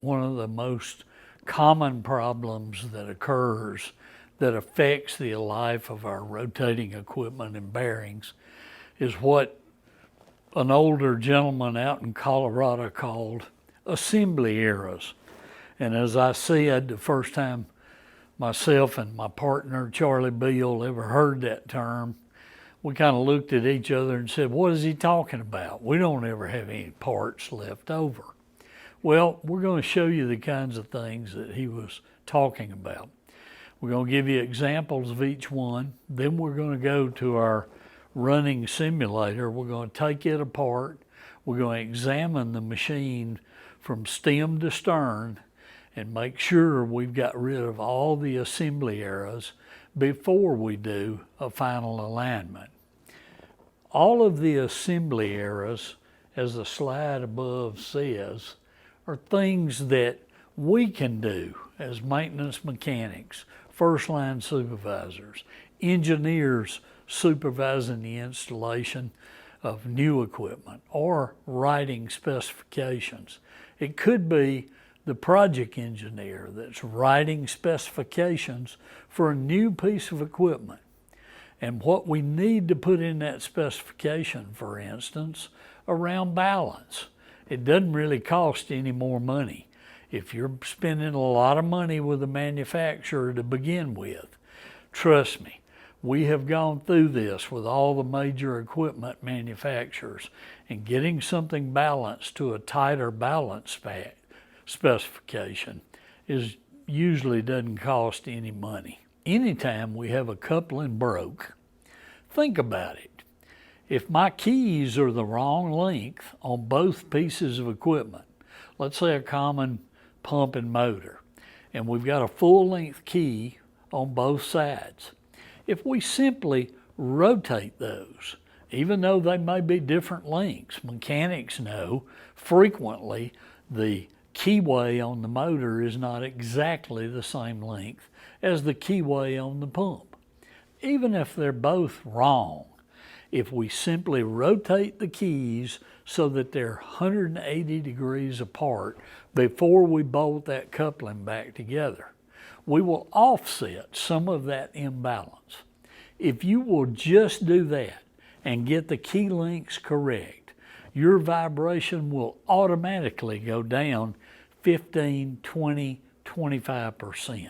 One of the most common problems that occurs that affects the life of our rotating equipment and bearings is what an older gentleman out in Colorado called assembly errors. And as I said, the first time myself and my partner, Charlie Beal, ever heard that term, we kind of looked at each other and said, what is he talking about? We don't ever have any parts left over. Well, we're going to show you the kinds of things that he was talking about. We're going to give you examples of each one. Then we're going to go to our running simulator. We're going to take it apart. We're going to examine the machine from stem to stern and make sure we've got rid of all the assembly errors before we do a final alignment. All of the assembly errors, as the slide above says, are things that we can do as maintenance mechanics, first line supervisors, engineers supervising the installation of new equipment or writing specifications. It could be the project engineer that's writing specifications for a new piece of equipment. And what we need to put in that specification, for instance, around balance. It doesn't really cost any more money. If you're spending a lot of money with a manufacturer to begin with, trust me, we have gone through this with all the major equipment manufacturers, and getting something balanced to a tighter balance specification usually doesn't cost any money. Anytime we have a coupling broke, think about it. If my keys are the wrong length on both pieces of equipment, let's say a common pump and motor, and we've got a full length key on both sides, if we simply rotate those, even though they may be different lengths, mechanics know frequently the keyway on the motor is not exactly the same length as the keyway on the pump. Even if they're both wrong, if we simply rotate the keys so that they're 180 degrees apart before we bolt that coupling back together, we will offset some of that imbalance. If you will just do that and get the key lengths correct, your vibration will automatically go down 15, 20, 25%.